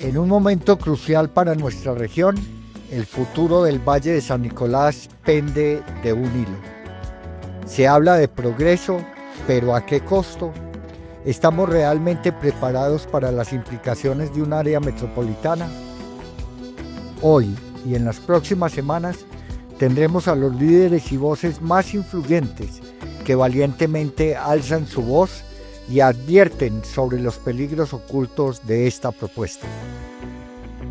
En un momento crucial para nuestra región, el futuro del Valle de San Nicolás pende de un hilo. Se habla de progreso, pero ¿a qué costo? ¿Estamos realmente preparados para las implicaciones de un área metropolitana? Hoy y en las próximas semanas tendremos a los líderes y voces más influyentes que valientemente alzan su voz y advierten sobre los peligros ocultos de esta propuesta.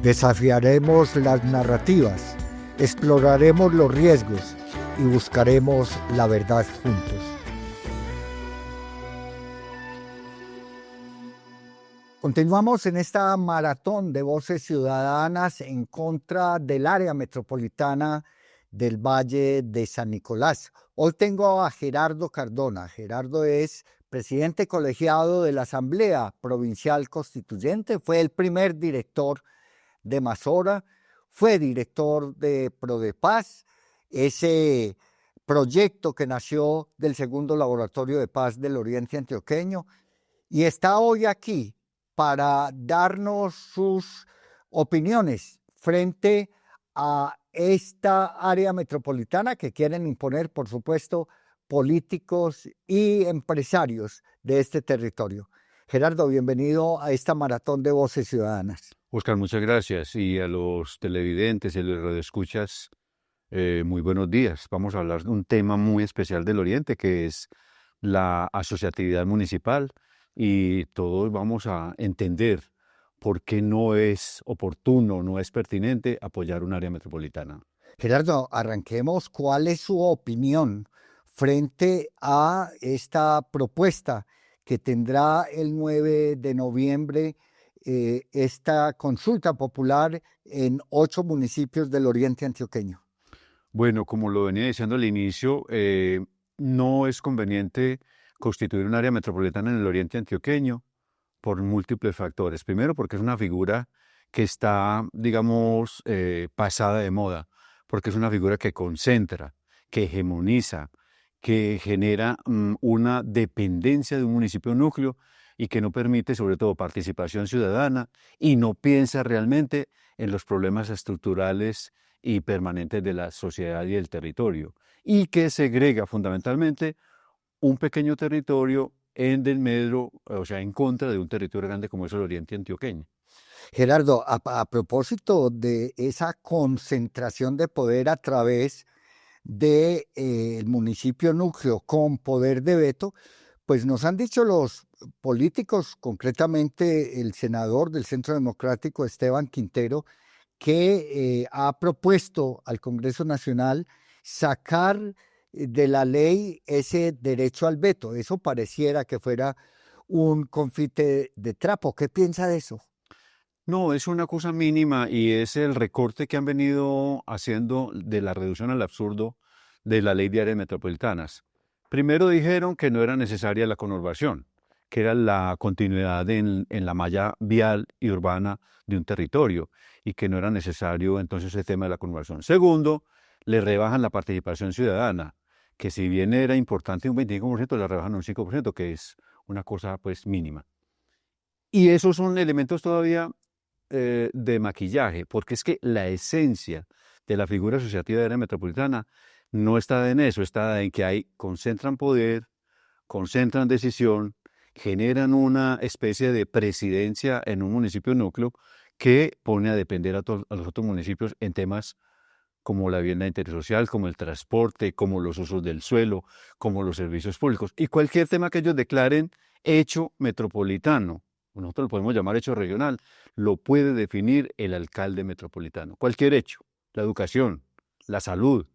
Desafiaremos las narrativas, exploraremos los riesgos y buscaremos la verdad juntos. Continuamos en esta maratón de voces ciudadanas en contra del área metropolitana del Valle de San Nicolás. Hoy tengo a Gerardo Cardona. Gerardo es presidente colegiado de la Asamblea Provincial Constituyente, fue el primer director de Mazora, fue director de Prodepaz, ese proyecto que nació del segundo laboratorio de paz del Oriente Antioqueño, y está hoy aquí para darnos sus opiniones frente a esta área metropolitana que quieren imponer, por supuesto, políticos y empresarios de este territorio. Gerardo, bienvenido a esta maratón de voces ciudadanas. Oscar, muchas gracias. Y a los televidentes y a los radioescuchas, muy buenos días. Vamos a hablar de un tema muy especial del Oriente, que es la asociatividad municipal, y todos vamos a entender por qué no es oportuno, no es pertinente apoyar un área metropolitana. Gerardo, arranquemos. ¿Cuál es su opinión frente a esta propuesta que tendrá el 9 de noviembre esta consulta popular en 8 municipios del Oriente Antioqueño? Bueno, como lo venía diciendo al inicio, no es conveniente constituir un área metropolitana en el Oriente Antioqueño por múltiples factores. Primero, porque es una figura que está, digamos, pasada de moda, porque es una figura que concentra, que hegemoniza, que genera una dependencia de un municipio núcleo y que no permite, sobre todo, participación ciudadana y no piensa realmente en los problemas estructurales y permanentes de la sociedad y del territorio, y que segrega fundamentalmente un pequeño territorio en desmedro, o sea, en contra de un territorio grande como es el Oriente Antioqueño. Gerardo, a propósito de esa concentración de poder a través del municipio núcleo con poder de veto, pues nos han dicho los políticos, concretamente el senador del Centro Democrático, Esteban Quintero, que ha propuesto al Congreso Nacional sacar de la ley ese derecho al veto. Eso pareciera que fuera un confite de trapo. ¿Qué piensa de eso? No, es una cosa mínima y es el recorte que han venido haciendo de la reducción al absurdo de la ley de áreas metropolitanas. Primero dijeron que no era necesaria la conurbación, que era la continuidad en la malla vial y urbana de un territorio y que no era necesario entonces el tema de la conurbación. Segundo, le rebajan la participación ciudadana, que si bien era importante un 25%, la rebajan a un 5%, que es una cosa pues mínima. Y esos son elementos todavía de maquillaje, porque es que la esencia de la figura asociativa de área metropolitana no está en eso, está en que concentran poder, concentran decisión, generan una especie de presidencia en un municipio núcleo que pone a depender a los otros municipios en temas como la vivienda intersocial, como el transporte, como los usos del suelo, como los servicios públicos, y cualquier tema que ellos declaren hecho metropolitano. Nosotros lo podemos llamar hecho regional, lo puede definir el alcalde metropolitano. Cualquier hecho, la educación, la salud,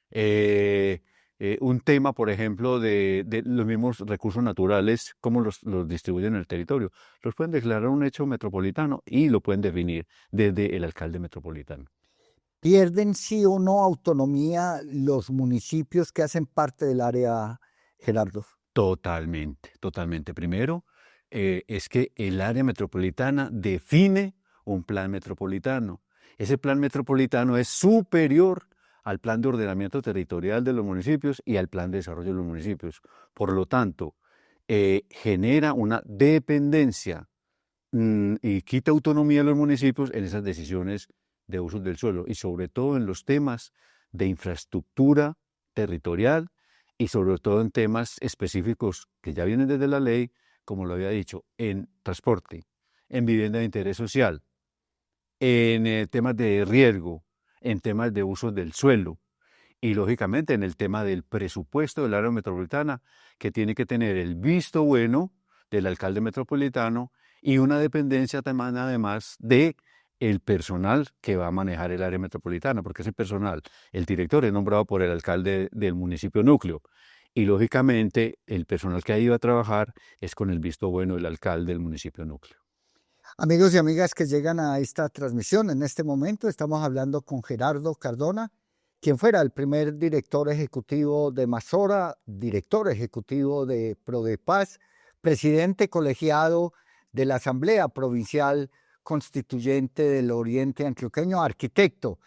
un tema, por ejemplo, de los mismos recursos naturales, cómo los distribuyen en el territorio, los pueden declarar un hecho metropolitano y lo pueden definir desde el alcalde metropolitano. ¿Pierden sí o no autonomía los municipios que hacen parte del área, Gerardo? Totalmente, totalmente. Primero, es que el área metropolitana define un plan metropolitano. Ese plan metropolitano es superior al plan de ordenamiento territorial de los municipios y al plan de desarrollo de los municipios. Por lo tanto, genera una dependencia y quita autonomía a los municipios en esas decisiones de uso del suelo y sobre todo en los temas de infraestructura territorial y sobre todo en temas específicos que ya vienen desde la ley, como lo había dicho, en transporte, en vivienda de interés social, en temas de riesgo, en temas de uso del suelo y lógicamente en el tema del presupuesto del área metropolitana, que tiene que tener el visto bueno del alcalde metropolitano y una dependencia también además de el personal que va a manejar el área metropolitana, porque ese personal, el director es nombrado por el alcalde del municipio núcleo y lógicamente el personal que ahí va a trabajar es con el visto bueno del alcalde del municipio núcleo. Amigos y amigas que llegan a esta transmisión, en este momento estamos hablando con Gerardo Cardona, quien fuera el primer director ejecutivo de Mazora, director ejecutivo de Prodepaz, presidente colegiado de la Asamblea Provincial Constituyente del Oriente Antioqueño, arquitecto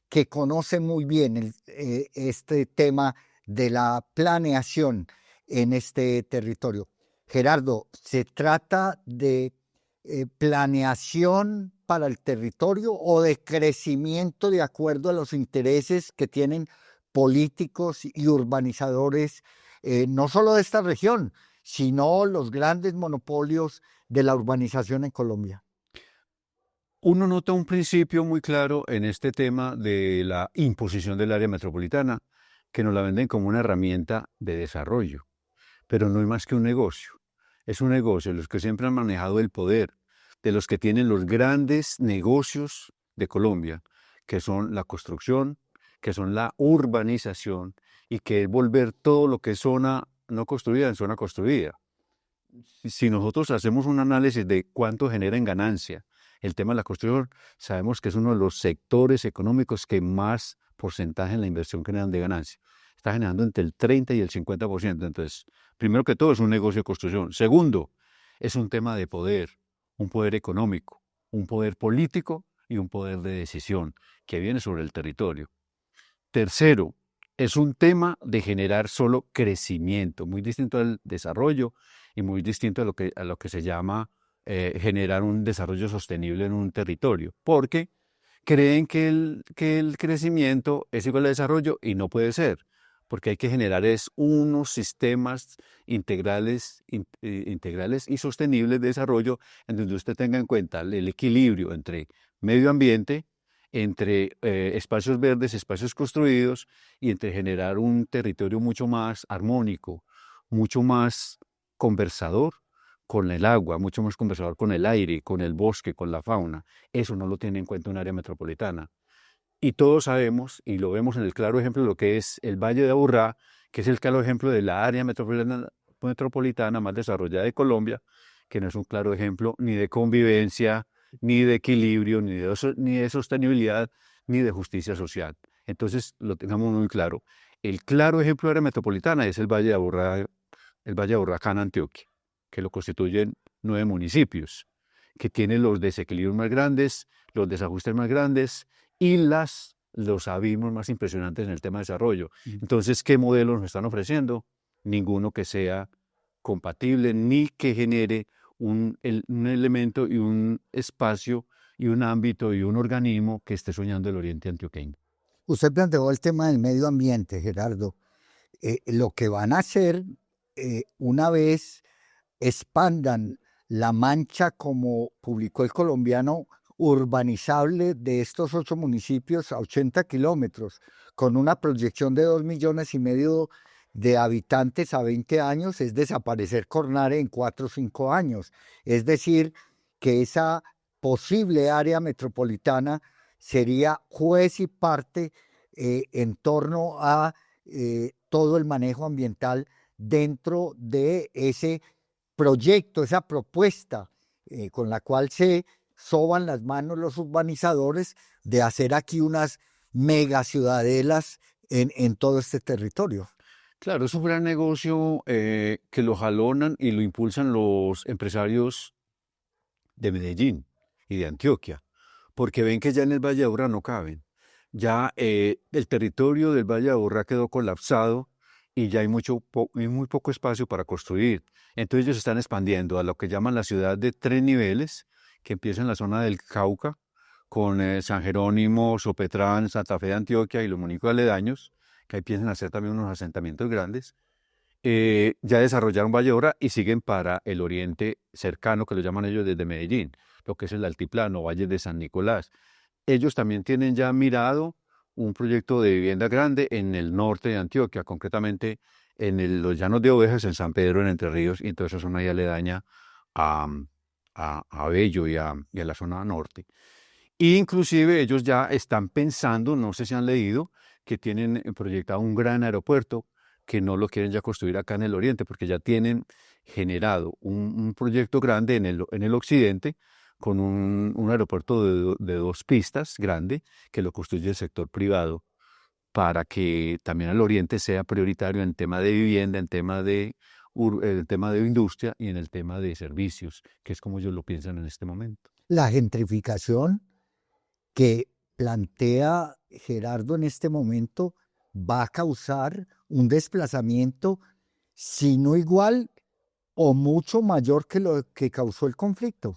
que conoce muy bien este tema de la planeación en este territorio. Gerardo, se trata de planeación para el territorio o de crecimiento de acuerdo a los intereses que tienen políticos y urbanizadores, no solo de esta región, sino los grandes monopolios de la urbanización en Colombia. Uno nota un principio muy claro en este tema de la imposición del área metropolitana, que nos la venden como una herramienta de desarrollo, pero no es más que un negocio. Es un negocio de los que siempre han manejado el poder, de los que tienen los grandes negocios de Colombia, que son la construcción, que son la urbanización y que es volver todo lo que es zona no construida en zona construida. Si nosotros hacemos un análisis de cuánto genera en ganancia el tema de la construcción, sabemos que es uno de los sectores económicos que más porcentaje en la inversión generan de ganancia. Está generando entre el 30 y el 50%. Entonces, primero que todo es un negocio de construcción. Segundo, es un tema de poder, un poder económico, un poder político y un poder de decisión que viene sobre el territorio. Tercero, es un tema de generar solo crecimiento, muy distinto al desarrollo y muy distinto a lo que se llama generar un desarrollo sostenible en un territorio, porque creen que el crecimiento es igual al desarrollo y no puede ser, porque hay que generar unos sistemas integrales y sostenibles de desarrollo en donde usted tenga en cuenta el equilibrio entre medio ambiente, entre espacios verdes, espacios construidos y entre generar un territorio mucho más armónico, mucho más conversador con el agua, mucho más conversador con el aire, con el bosque, con la fauna. Eso no lo tiene en cuenta un área metropolitana. Y todos sabemos, y lo vemos en el claro ejemplo de lo que es el Valle de Aburrá, que es el claro ejemplo de la área metropolitana más desarrollada de Colombia, que no es un claro ejemplo ni de convivencia, ni de equilibrio, ni de sostenibilidad, ni de justicia social. Entonces, lo tengamos muy claro. El claro ejemplo de área metropolitana es el Valle de Aburrá, el Valle de Aburrá acá en Antioquia, que lo constituyen 9 municipios, que tienen los desequilibrios más grandes, los desajustes más grandes y los abismos más impresionantes en el tema de desarrollo. Entonces, ¿qué modelos nos están ofreciendo? Ninguno que sea compatible ni que genere un elemento y un espacio y un ámbito y un organismo que esté soñando el Oriente Antioqueño. Usted planteó el tema del medio ambiente, Gerardo. Lo que van a hacer una vez expandan la mancha, como publicó el colombiano, urbanizable de estos 8 municipios a 80 kilómetros, con una proyección de 2,5 millones de habitantes a 20 años, es desaparecer Cornare en 4 o 5 años. Es decir, que esa posible área metropolitana sería juez y parte en torno a todo el manejo ambiental dentro de ese proyecto, esa propuesta con la cual se soban las manos los urbanizadores de hacer aquí unas megaciudadelas en todo este territorio. Claro, es un gran negocio que lo jalonan y lo impulsan los empresarios de Medellín y de Antioquia, porque ven que ya en el Valle de Aburrá no caben. Ya el territorio del Valle de Aburrá quedó colapsado y ya hay muy poco espacio para construir. Entonces ellos están expandiendo a lo que llaman la ciudad de 3 niveles, que empieza en la zona del Cauca, con San Jerónimo, Sopetrán, Santa Fe de Antioquia y los municipios aledaños, que ahí empiezan a hacer también unos asentamientos grandes. Ya desarrollaron Valle de Obra y siguen para el oriente cercano, que lo llaman ellos desde Medellín, lo que es el altiplano, Valle de San Nicolás. Ellos también tienen ya mirado un proyecto de vivienda grande en el norte de Antioquia, concretamente en los Llanos de Ovejas, en San Pedro, en Entre Ríos, y entonces esa zona ahí aledaña a, a Bello y a la zona norte. E inclusive ellos ya están pensando, no sé si han leído, que tienen proyectado un gran aeropuerto que no lo quieren ya construir acá en el oriente, porque ya tienen generado un proyecto grande en el occidente con un aeropuerto de 2 pistas grande que lo construye el sector privado para que también al oriente sea prioritario en tema de vivienda, en tema de industria y en el tema de servicios, que es como ellos lo piensan en este momento. La gentrificación que plantea Gerardo en este momento va a causar un desplazamiento, si no igual o mucho mayor que lo que causó el conflicto.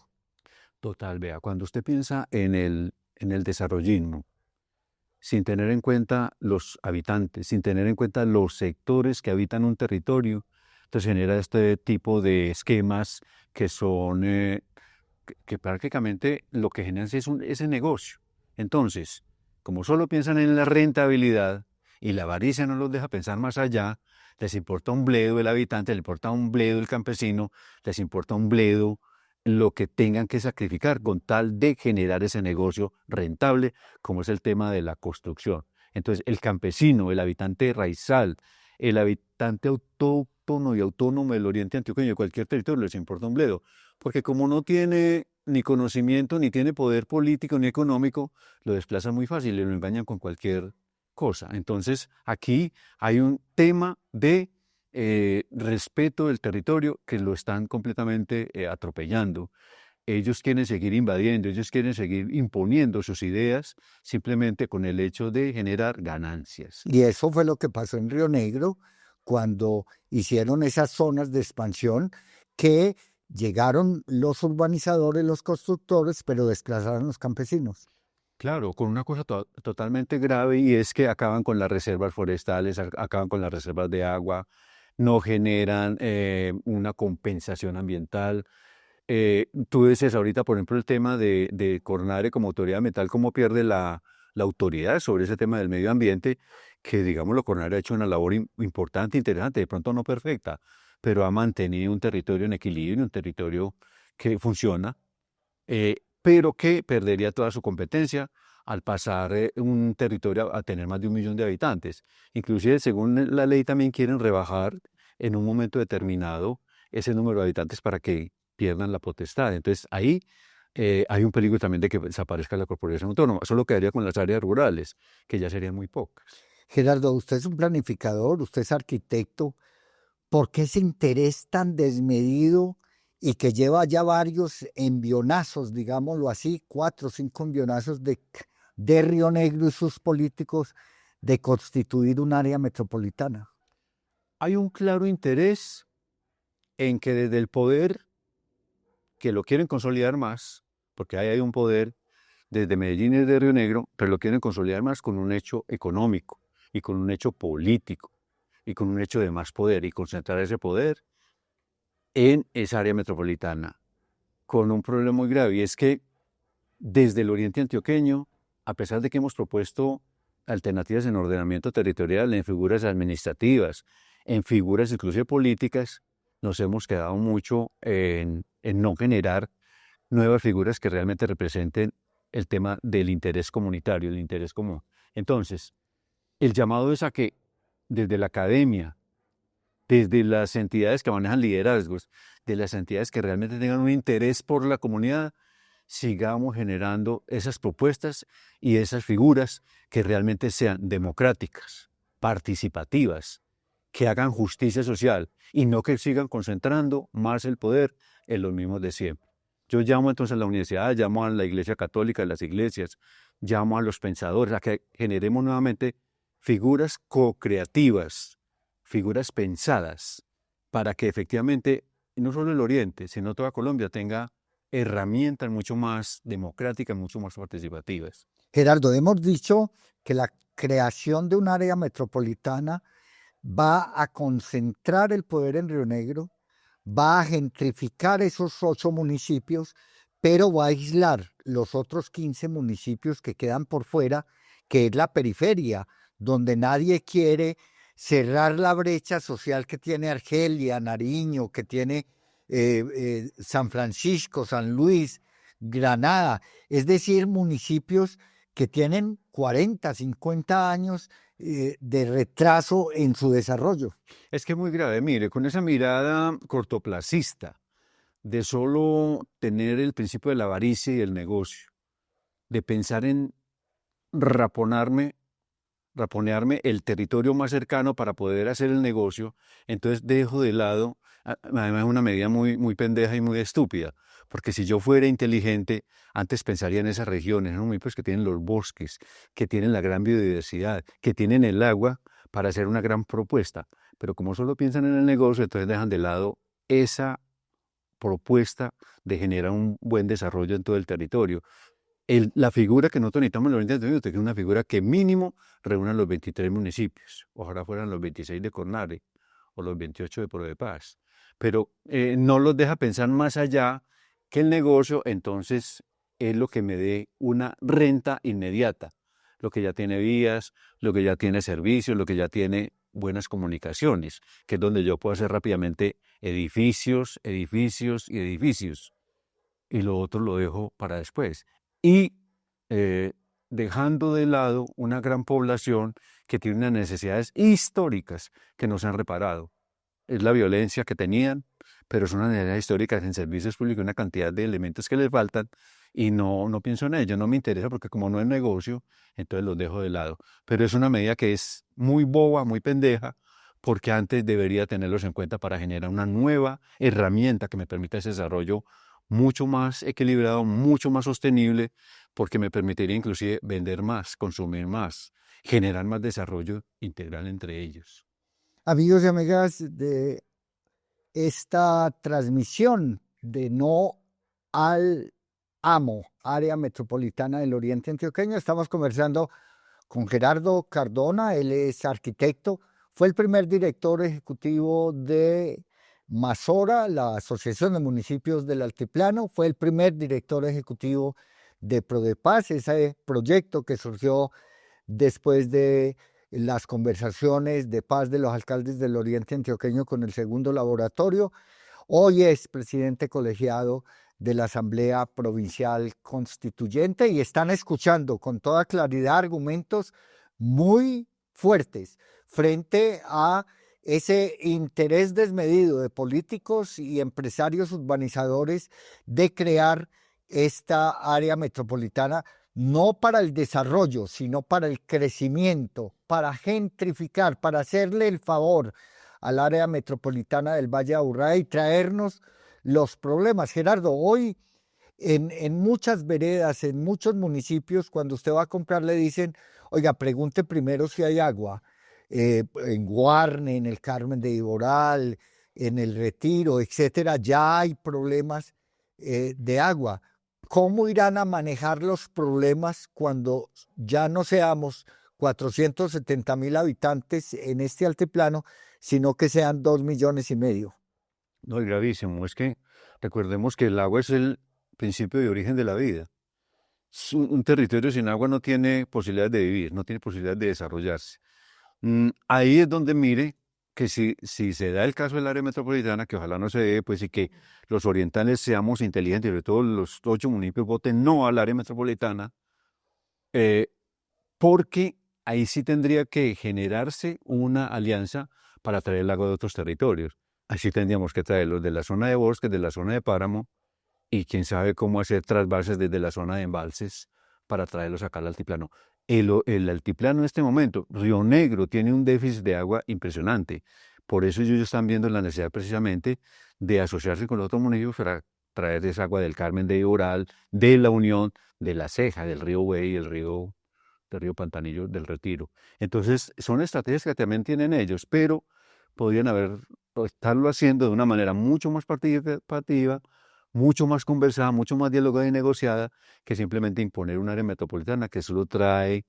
Total, vea, cuando usted piensa en el desarrollismo, sin tener en cuenta los habitantes, sin tener en cuenta los sectores que habitan un territorio, entonces genera este tipo de esquemas que son, que prácticamente lo que generan es ese negocio. Entonces, como solo piensan en la rentabilidad y la avaricia no los deja pensar más allá, les importa un bledo el habitante, les importa un bledo el campesino, les importa un bledo lo que tengan que sacrificar con tal de generar ese negocio rentable, como es el tema de la construcción. Entonces, el campesino, el habitante raizal, el habitante autóctono y autónomo del oriente antioqueño, de cualquier territorio, les importa un bledo, porque como no tiene ni conocimiento, ni tiene poder político, ni económico, lo desplazan muy fácil y lo engañan con cualquier cosa. Entonces, aquí hay un tema de respeto del territorio que lo están completamente atropellando. Ellos quieren seguir invadiendo, ellos quieren seguir imponiendo sus ideas simplemente con el hecho de generar ganancias. Y eso fue lo que pasó en Río Negro cuando hicieron esas zonas de expansión que llegaron los urbanizadores, los constructores, pero desplazaron a los campesinos. Claro, con una cosa totalmente grave y es que acaban con las reservas forestales, acaban con las reservas de agua, no generan una compensación ambiental. Tú dices ahorita, por ejemplo, el tema de Cornare como autoridad ambiental, cómo pierde la autoridad sobre ese tema del medio ambiente, que digámoslo, Cornare ha hecho una labor importante, interesante, de pronto no perfecta, pero ha mantenido un territorio en equilibrio, un territorio que funciona, pero que perdería toda su competencia al pasar un territorio a tener más de 1 millón de habitantes. Inclusive, según la ley, también quieren rebajar en un momento determinado ese número de habitantes para que pierdan la potestad. Entonces, ahí hay un peligro también de que desaparezca la corporación autónoma. Solo quedaría con las áreas rurales, que ya serían muy pocas. Gerardo, usted es un planificador, usted es arquitecto. ¿Por qué ese interés tan desmedido y que lleva ya varios envionazos, digámoslo así, 4 o 5 envionazos de Río Negro y sus políticos de constituir un área metropolitana? Hay un claro interés en que desde el poder, que lo quieren consolidar más, porque ahí hay un poder desde Medellín y desde Río Negro, pero lo quieren consolidar más con un hecho económico y con un hecho político y con un hecho de más poder y concentrar ese poder en esa área metropolitana, con un problema muy grave y es que desde el oriente antioqueño, a pesar de que hemos propuesto alternativas en ordenamiento territorial, en figuras administrativas, en figuras inclusive políticas, nos hemos quedado mucho en no generar nuevas figuras que realmente representen el tema del interés comunitario, del interés común. Entonces, el llamado es a que desde la academia, desde las entidades que manejan liderazgos, de las entidades que realmente tengan un interés por la comunidad, sigamos generando esas propuestas y esas figuras que realmente sean democráticas, participativas, que hagan justicia social y no que sigan concentrando más el poder en los mismos de siempre. Yo llamo entonces a la universidad, llamo a la Iglesia Católica, a las iglesias, llamo a los pensadores a que generemos nuevamente figuras co-creativas, figuras pensadas, para que efectivamente no solo el Oriente, sino toda Colombia tenga herramientas mucho más democráticas, mucho más participativas. Gerardo, hemos dicho que la creación de un área metropolitana va a concentrar el poder en Río Negro, va a gentrificar esos 8 municipios, pero va a aislar los otros 15 municipios que quedan por fuera, que es la periferia, donde nadie quiere cerrar la brecha social que tiene Argelia, Nariño, que tiene San Francisco, San Luis, Granada, es decir, municipios que tienen 40, 50 años de retraso en su desarrollo. Es que es muy grave, mire, con esa mirada cortoplacista de solo tener el principio de la avaricia y el negocio, de pensar en raponarme raponearme el territorio más cercano para poder hacer el negocio, entonces dejo de lado, además es una medida muy pendeja y muy estúpida, porque si yo fuera inteligente, antes pensaría en esas regiones, ¿no? Municipios que tienen los bosques, que tienen la gran biodiversidad, que tienen el agua para hacer una gran propuesta, pero como solo piensan en el negocio, entonces dejan de lado esa propuesta de generar un buen desarrollo en todo el territorio. La figura que nosotros necesitamos en el Oriente Antioqueño es una figura que mínimo reúna los 23 municipios. Ojalá fueran los 26 de Cornare o los 28 de Paz. Pero no los deja pensar más allá que el negocio, entonces es lo que me dé una renta inmediata. Lo que ya tiene vías, lo que ya tiene servicios, lo que ya tiene buenas comunicaciones, que es donde yo puedo hacer rápidamente edificios, edificios y edificios. Y lo otro lo dejo para después. Y dejando de lado una gran población que tiene unas necesidades históricas que no se han reparado. Es la violencia que tenían, pero son unas necesidades históricas en servicios públicos, una cantidad de elementos que les faltan y no pienso en ello, no me interesa porque como no es negocio, entonces los dejo de lado. Pero es una medida que es muy boba, muy pendeja, porque antes debería tenerlos en cuenta para generar una nueva herramienta que me permita ese desarrollo mucho más equilibrado, mucho más sostenible, porque me permitiría inclusive vender más, consumir más, generar más desarrollo integral entre ellos. Amigos y amigas de esta transmisión de No al Amo, área metropolitana del Oriente Antioqueño, estamos conversando con Gerardo Cardona, él es arquitecto, fue el primer director ejecutivo de Masora, la Asociación de Municipios del Altiplano, fue el primer director ejecutivo de Prodepaz, ese proyecto que surgió después de las conversaciones de paz de los alcaldes del Oriente Antioqueño con el segundo laboratorio. Hoy es presidente colegiado de la Asamblea Provincial Constituyente y están escuchando con toda claridad argumentos muy fuertes frente a ese interés desmedido de políticos y empresarios urbanizadores de crear esta área metropolitana no para el desarrollo, sino para el crecimiento, para gentrificar, para hacerle el favor al área metropolitana del Valle de Aburrá y traernos los problemas. Gerardo, hoy en muchas veredas, en muchos municipios, cuando usted va a comprar le dicen, oiga, pregunte primero si hay agua. En Guarne, en el Carmen de Iboral, en el Retiro, etcétera, ya hay problemas de agua. ¿Cómo irán a manejar los problemas cuando ya no seamos 470.000 habitantes en este altiplano, sino que sean 2,5 millones? No, es gravísimo. Es que recordemos que el agua es el principio de origen de la vida. Un territorio sin agua no tiene posibilidad de vivir, no tiene posibilidad de desarrollarse. Ahí es donde mire que si se da el caso del área metropolitana, que ojalá no se dé, pues y que los orientales seamos inteligentes, sobre todo los 8 municipios voten no al área metropolitana, eh, porque ahí sí tendría que generarse una alianza para traer el agua de otros territorios. Así tendríamos que traerlos de la zona de bosques, de la zona de páramo, y quién sabe cómo hacer trasvases desde la zona de embalses para traerlos acá al altiplano. El altiplano en este momento, Río Negro, tiene un déficit de agua impresionante. Por eso ellos están viendo la necesidad precisamente de asociarse con los otros municipios para traer esa agua del Carmen de Iboral, de la Unión, de la Ceja, del río Buey, del río Pantanillo, del Retiro. Entonces, son estrategias que también tienen ellos, pero podrían estarlo haciendo de una manera mucho más participativa, mucho más conversada, mucho más dialogada y negociada que simplemente imponer un área metropolitana que solo trae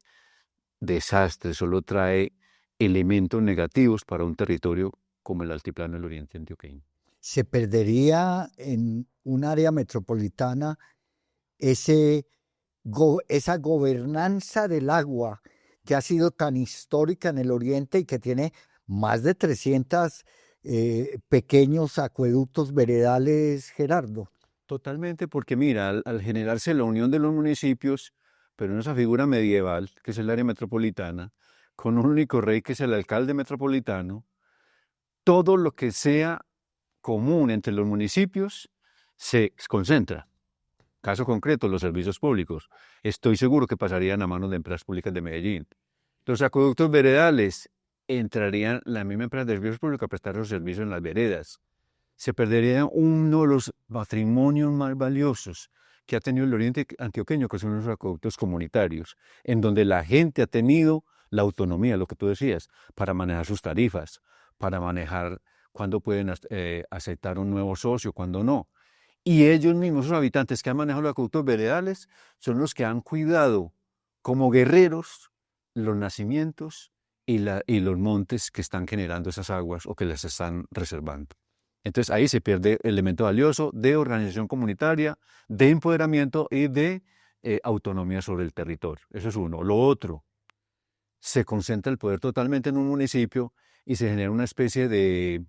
desastres, solo trae elementos negativos para un territorio como el altiplano del Oriente Antioqueño. ¿Se perdería en un área metropolitana ese, esa gobernanza del agua que ha sido tan histórica en el Oriente y que tiene más de 300 pequeños acueductos veredales, Gerardo? Totalmente, porque mira, al generarse la unión de los municipios, pero en esa figura medieval, que es el área metropolitana, con un único rey que es el alcalde metropolitano, todo lo que sea común entre los municipios se concentra. Caso concreto, los servicios públicos. Estoy seguro que pasarían a manos de empresas públicas de Medellín. Los acueductos veredales entrarían la misma empresa de servicios públicos a prestar los servicios en las veredas. Se perdería uno de los patrimonios más valiosos que ha tenido el Oriente Antioqueño, que son los acueductos comunitarios, en donde la gente ha tenido la autonomía, lo que tú decías, para manejar sus tarifas, para manejar cuándo pueden aceptar un nuevo socio, cuándo no. Y ellos mismos, esos habitantes que han manejado los acueductos veredales, son los que han cuidado como guerreros los nacimientos y los montes que están generando esas aguas o que las están reservando. Entonces ahí se pierde el elemento valioso de organización comunitaria, de empoderamiento y de autonomía sobre el territorio. Eso es uno. Lo otro, se concentra el poder totalmente en un municipio y se genera una especie de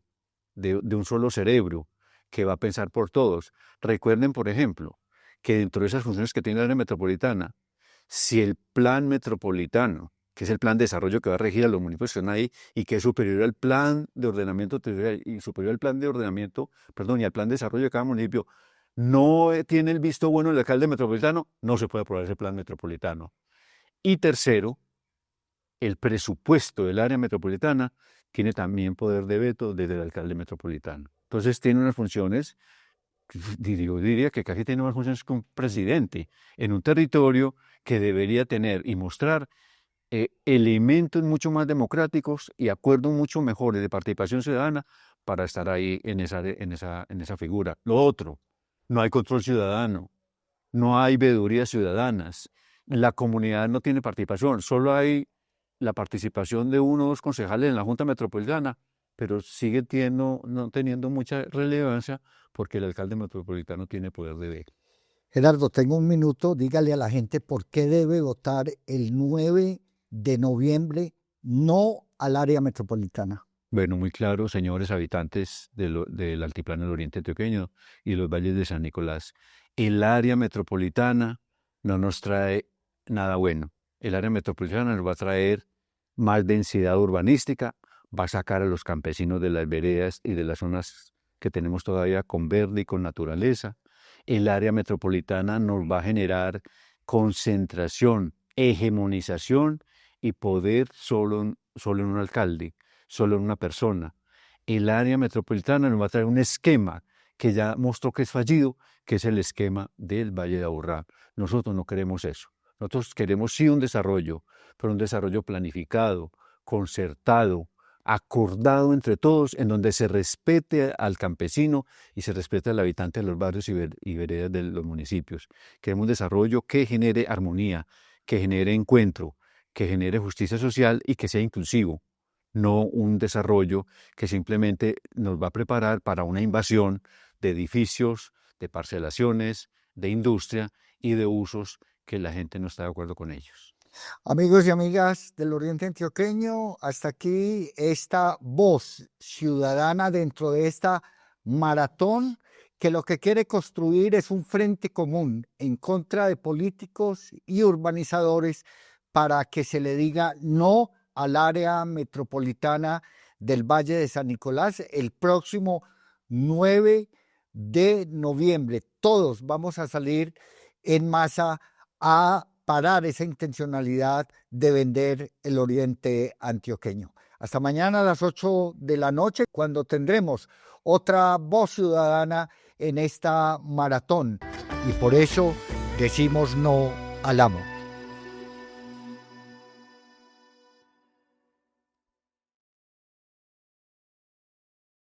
un solo cerebro que va a pensar por todos. Recuerden, por ejemplo, que dentro de esas funciones que tiene la área metropolitana, si el plan metropolitano, que es el plan de desarrollo que va a regir a los municipios que están ahí y que es superior al plan de ordenamiento territorial y superior al plan de ordenamiento, perdón, y al plan de desarrollo de cada municipio, no tiene el visto bueno del alcalde metropolitano, no se puede aprobar ese plan metropolitano. Y tercero, el presupuesto del área metropolitana tiene también poder de veto desde el alcalde metropolitano. Entonces tiene unas funciones, yo diría que casi tiene más funciones que un presidente en un territorio que debería tener y mostrar elementos mucho más democráticos y acuerdos mucho mejores de participación ciudadana para estar ahí en esa figura. Lo otro, no hay control ciudadano, no hay veedurías ciudadanas, la comunidad no tiene participación, solo hay la participación de uno o dos concejales en la Junta Metropolitana, pero sigue no teniendo mucha relevancia porque el alcalde metropolitano tiene poder de veto. Gerardo, tengo un minuto, dígale a la gente por qué debe votar el 9 de noviembre no al área metropolitana. Bueno, muy claro, señores habitantes del altiplano del Oriente Antioqueño y los valles de San Nicolás, el área metropolitana no nos trae nada bueno. El área metropolitana nos va a traer más densidad urbanística, va a sacar a los campesinos de las veredas y de las zonas que tenemos todavía con verde y con naturaleza. El área metropolitana nos va a generar concentración, hegemonización y poder solo en un alcalde, solo en una persona. El área metropolitana nos va a traer un esquema que ya mostró que es fallido, que es el esquema del Valle de Aburrá. Nosotros no queremos eso. Nosotros queremos sí un desarrollo, pero un desarrollo planificado, concertado, acordado entre todos, en donde se respete al campesino y se respete al habitante de los barrios y veredas de los municipios. Queremos un desarrollo que genere armonía, que genere encuentro, que genere justicia social y que sea inclusivo, no un desarrollo que simplemente nos va a preparar para una invasión de edificios, de parcelaciones, de industria y de usos que la gente no está de acuerdo con ellos. Amigos y amigas del Oriente Antioqueño, hasta aquí esta voz ciudadana dentro de esta maratón que lo que quiere construir es un frente común en contra de políticos y urbanizadores para que se le diga no al área metropolitana del Valle de San Nicolás el próximo 9 de noviembre. Todos vamos a salir en masa a parar esa intencionalidad de vender el Oriente Antioqueño. Hasta mañana a las 8 de la noche, cuando tendremos otra voz ciudadana en esta maratón. Y por eso decimos no al amo.